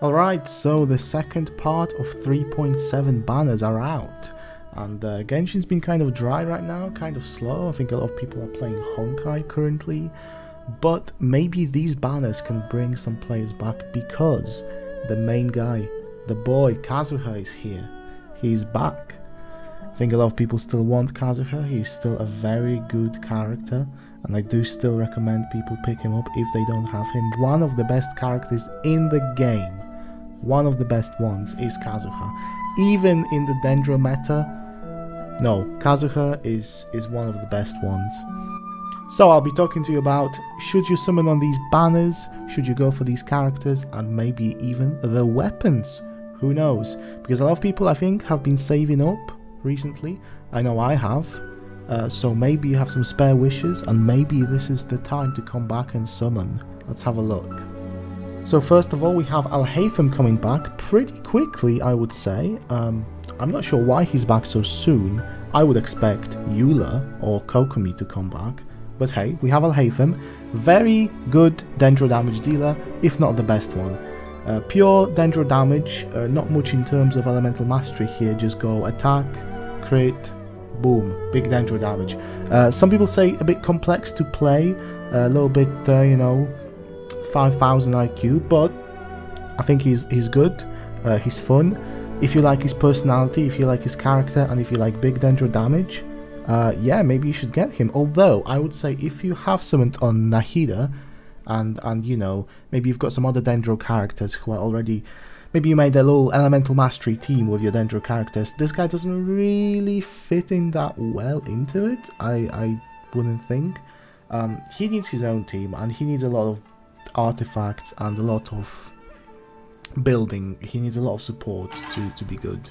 Alright, so the second part of 3.7 banners are out. And Genshin's been kind of dry right now, kind of slow. I think a lot of people are playing Honkai currently. But maybe these banners can bring some players back because the main guy, the boy, Kazuha is here. He's back. I think a lot of people still want Kazuha. He's still a very good character. And I do still recommend people pick him up if they don't have him. One of the best characters in the game. One of the best ones is Kazuha. Even in the Dendro meta, no, Kazuha is one of the best ones. So I'll be talking to you about, should you summon on these banners, should you go for these characters, and maybe even the weapons. Who knows? Because a lot of people, I think, have been saving up recently. I know I have. So maybe you have some spare wishes, and maybe this is the time to come back and summon. Let's have a look. So first of all, we have Alhaitham coming back pretty quickly, I would say. I'm not sure why he's back so soon. I would expect Eula or Kokomi to come back. But hey, we have Alhaitham. Very good Dendro damage dealer, if not the best one. Pure Dendro damage, not much in terms of elemental mastery here. Just go attack, crit, boom, big Dendro damage. Some people say a bit complex to play, a little bit, 5,000 IQ, but I think he's good, he's fun. If you like his personality, if you like his character, and if you like big Dendro damage, yeah, maybe you should get him. Although, I would say if you have summoned on Nahida, and you know, maybe you've got some other Dendro characters who are already, maybe you made a little elemental mastery team with your Dendro characters, this guy doesn't really fit in that well into it, I wouldn't think. He needs his own team, and he needs a lot of artifacts and a lot of building. He needs a lot of support to be good,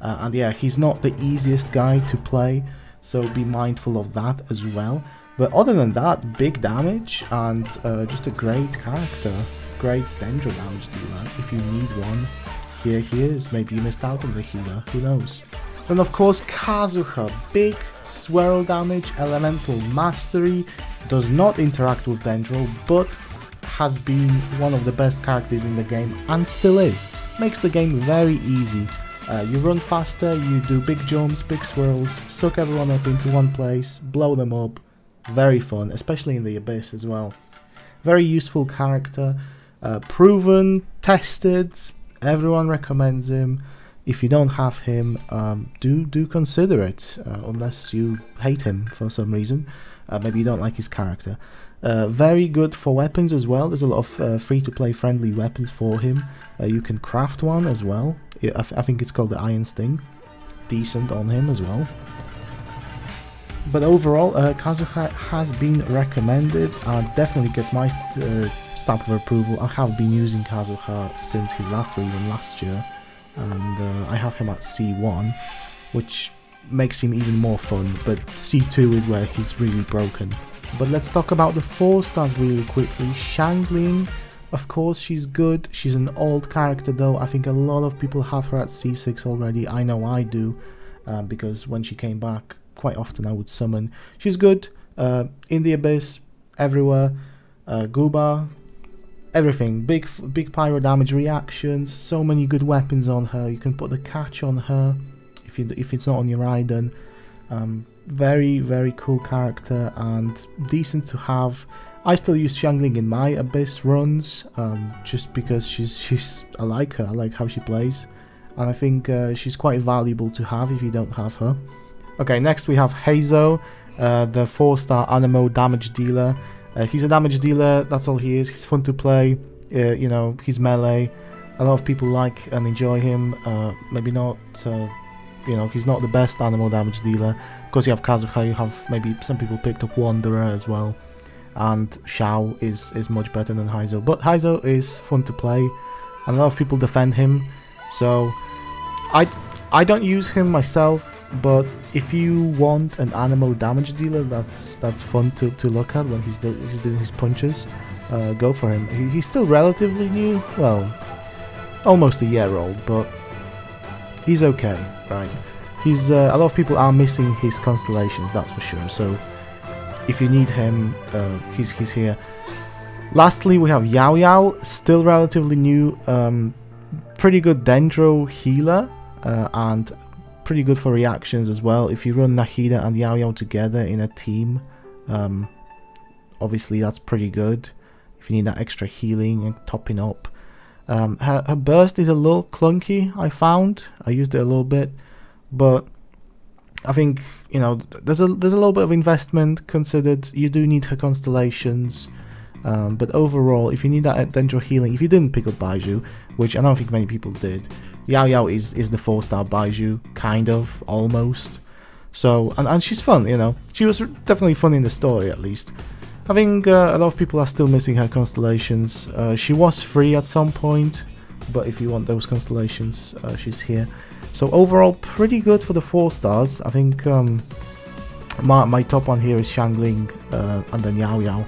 and yeah, he's not the easiest guy to play, so be mindful of that as well. But other than that, big damage and just a great character, great Dendro damage dealer. If you need one, here he is. Maybe you missed out on the healer, who knows. And of course, Kazuha, big swirl damage, elemental mastery, does not interact with Dendro, but has been one of the best characters in the game and still is. Makes the game very easy. You run faster, you do big jumps, big swirls, suck everyone up into one place, blow them up. Very fun, especially in the Abyss as well. Very useful character, proven, tested, everyone recommends him. If you don't have him, do consider it, unless you hate him for some reason. Maybe you don't like his character. Very good for weapons as well. There's a lot of free-to-play friendly weapons for him. You can craft one as well. I think it's called the Iron Sting. Decent on him as well. But overall, Kazuha has been recommended and definitely gets my stamp of approval. I have been using Kazuha since his last wave last year, and I have him at C1, which makes him even more fun, but C2 is where he's really broken. But let's talk about the 4 stars really quickly. Xiangling, of course, she's good. She's an old character though. I think a lot of people have her at C6 already. I know I do, because when she came back, quite often I would summon. She's good, in the Abyss, everywhere, Guba, everything. Big pyro damage reactions, so many good weapons on her. You can put the catch on her if it's not on your Raiden. Very, very cool character and decent to have. I still use Xiangling in my Abyss runs, just because I like her. I like how she plays, and I think she's quite valuable to have if you don't have her. Okay, next we have Heizo, the 4-star Anemo damage dealer. He's a damage dealer, that's all he is. He's fun to play, you know, he's melee. A lot of people like and enjoy him. Maybe not, you know, he's not the best Anemo damage dealer. Of course, you have Kazuha, you have maybe some people picked up Wanderer as well. And Xiao is much better than Heizo. But Heizo is fun to play, and a lot of people defend him. So, I don't use him myself. But if you want an Anemo damage dealer that's fun to look at when he's doing his punches, go for him. He's still relatively new, well, almost a year old, but he's okay, right? He's a lot of people are missing his constellations, that's for sure. So if you need him, he's here. Lastly, we have Yao Yao, still relatively new. Pretty good Dendro healer, and pretty good for reactions as well. If you run Nahida and Yao Yao together in a team, obviously that's pretty good. If you need that extra healing and topping up. Her burst is a little clunky, I found. I used it a little bit, but I think, you know, there's a little bit of investment considered. You do need her constellations, but overall, if you need that Dendro healing, if you didn't pick up Baiju, which I don't think many people did, Yao Yao is the 4-star Baiju, kind of, almost. So, and she's fun, you know. She was definitely fun in the story, at least. I think a lot of people are still missing her constellations. She was free at some point, but if you want those constellations, she's here. So overall, pretty good for the 4 stars. I think my top one here is Xiangling, and then Yao Yao,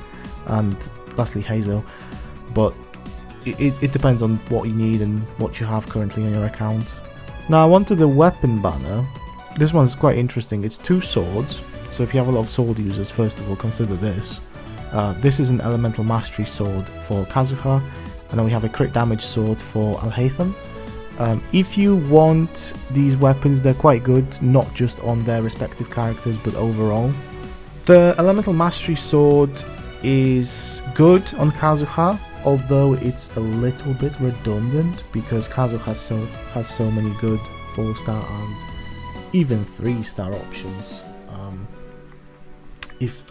and lastly Hazel. But it depends on what you need and what you have currently on your account. Now on to the weapon banner. This one's quite interesting. It's 2 swords. So if you have a lot of sword users, first of all, consider this. This is an elemental mastery sword for Kazuha, and then we have a crit damage sword for Alhaitham. If you want these weapons, they're quite good, not just on their respective characters, but overall. The elemental mastery sword is good on Kazuha, although it's a little bit redundant because Kazuha has so many good 4-star and even 3-star options.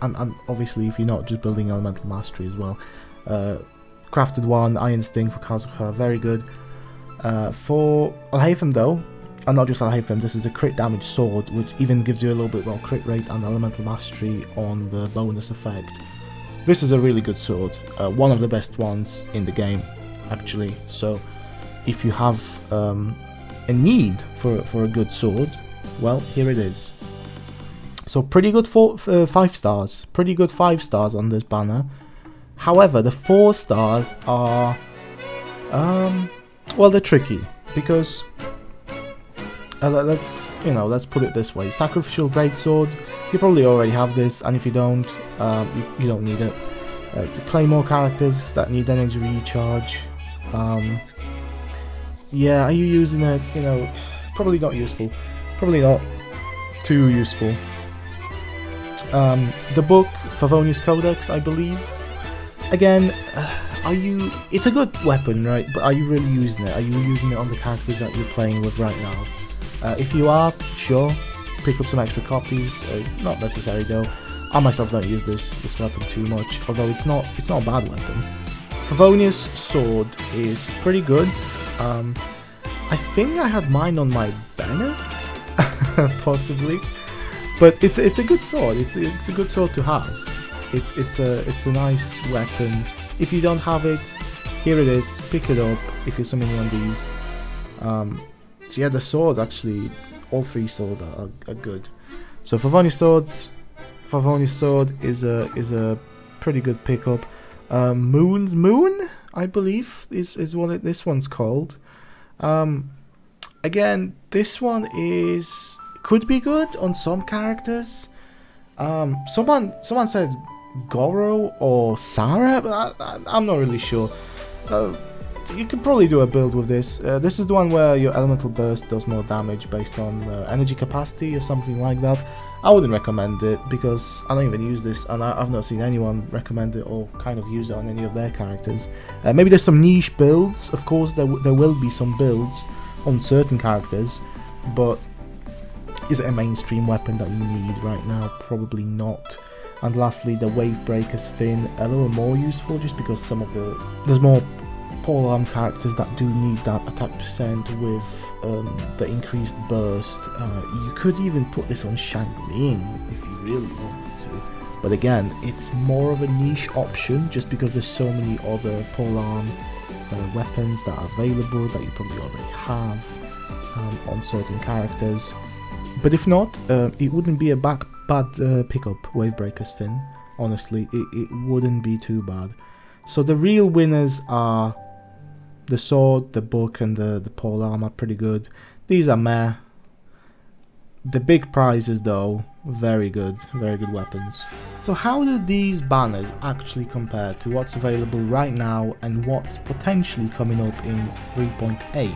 And obviously, if you're not just building elemental mastery as well, crafted one, Iron Sting for Kazuha, very good. For Alhaitham though, and not just Alhaitham, this is a crit damage sword, which even gives you a little bit more crit rate and elemental mastery on the bonus effect. This is a really good sword, one of the best ones in the game, actually. So, if you have a need for a good sword, well, here it is. So pretty good 5 stars, pretty good 5 stars on this banner. However, the 4 stars are, well, they're tricky because let's put it this way: Sacrificial Greatsword. You probably already have this, and if you don't, you don't need it. The Claymore characters that need energy recharge. Yeah, are you using it? You know, probably not useful. Probably not too useful. The book, Favonius Codex, I believe. Again, it's a good weapon, right? But are you really using it? Are you using it on the characters that you're playing with right now? If you are, sure, pick up some extra copies. Not necessary though. I myself don't use this weapon too much, although it's not a bad weapon. Favonius sword is pretty good. I think I had mine on my Bennett, possibly. But it's a good sword. It's a good sword to have. It's a nice weapon. If you don't have it, here it is. Pick it up if you're summoning on these. So yeah, the swords actually, all 3 swords are good. So Favonius sword is a pretty good pickup. Moon's Moon, I believe, is what this one's called. Again, this one could be good on some characters. Someone said Goro or Sarah, but I'm not really sure. You could probably do a build with this. This is the one where your elemental burst does more damage based on energy capacity or something like that. I wouldn't recommend it because I don't even use this, and I've not seen anyone recommend it or kind of use it on any of their characters. Maybe there's some niche builds. Of course, there will be some builds on certain characters, but is it a mainstream weapon that you need right now? Probably not. And lastly, the Wavebreaker's Fin, a little more useful just because there's more polearm characters that do need that attack percent with the increased burst. You could even put this on Xiangling if you really wanted to. But again, it's more of a niche option just because there's so many other polearm weapons that are available that you probably already have on certain characters. But if not, it wouldn't be a bad pickup, Wavebreaker's Fin. Honestly, it wouldn't be too bad. So the real winners are the sword, the book, and the polearm are pretty good. These are meh. The big prizes, though, Very good weapons. So how do these banners actually compare to what's available right now and what's potentially coming up in 3.8?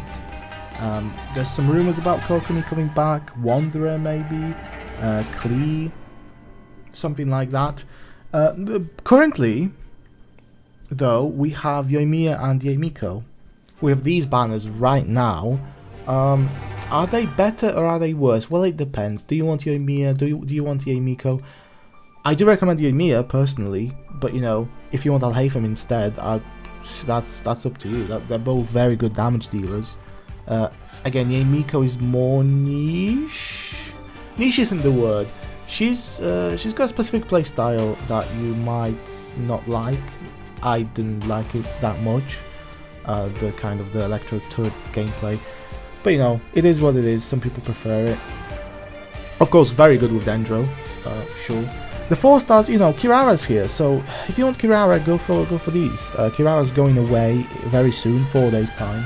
There's some rumors about Kokomi coming back, Wanderer maybe, Klee, something like that. Currently, though, we have Yoimiya and Yaemiko. With these banners right now, are they better or are they worse? Well, it depends. Do you want Yoimiya? Do you want Yaemiko? I do recommend Yoimiya personally, but you know, if you want Alhaitham instead, that's up to you. They're both very good damage dealers. Again, Yaemiko is more niche. Niche isn't the word. She's got a specific playstyle that you might not like. I didn't like it that much. The kind of the Electro turret gameplay. But you know, it is what it is. Some people prefer it. Of course, very good with Dendro. Sure. The 4-stars, you know, Kirara's here. So if you want Kirara, go for these. Kirara's going away very soon, 4 days time.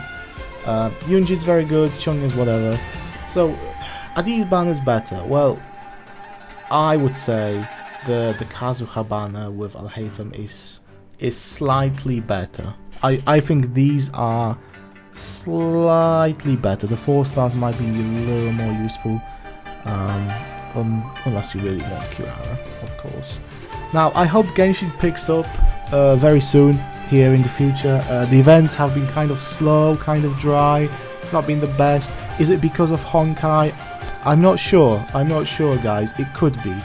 Yunjin's very good. Chungin's whatever. So are these banners better? Well, I would say the Kazuha banner with Alhaitham is slightly better. I think these are slightly better. The 4-stars might be a little more useful, unless you really want Kirara, of course. Now, I hope Genshin picks up very soon here in the future. The events have been kind of slow, kind of dry. It's not been the best. Is it because of Honkai? I'm not sure. Guys. It could be.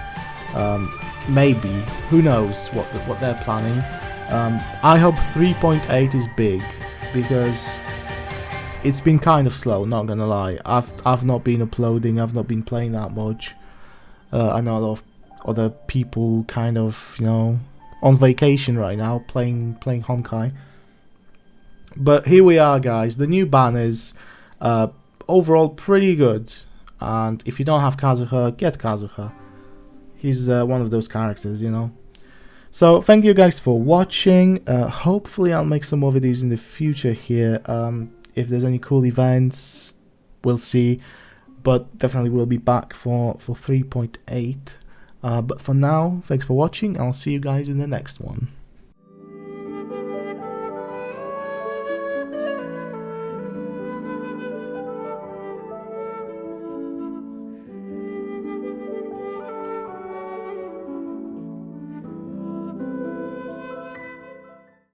Maybe. Who knows what they're planning. I hope 3.8 is big, because it's been kind of slow, not gonna lie. I've not been uploading, I've not been playing that much. I know a lot of other people kind of, you know, on vacation right now, playing Honkai. But here we are, guys. The new banners, overall pretty good. And if you don't have Kazuha, get Kazuha. He's one of those characters, you know. So thank you guys for watching. Hopefully I'll make some more videos in the future here. If there's any cool events, we'll see. But definitely we'll be back for 3.8. But for now, thanks for watching. I'll see you guys in the next one.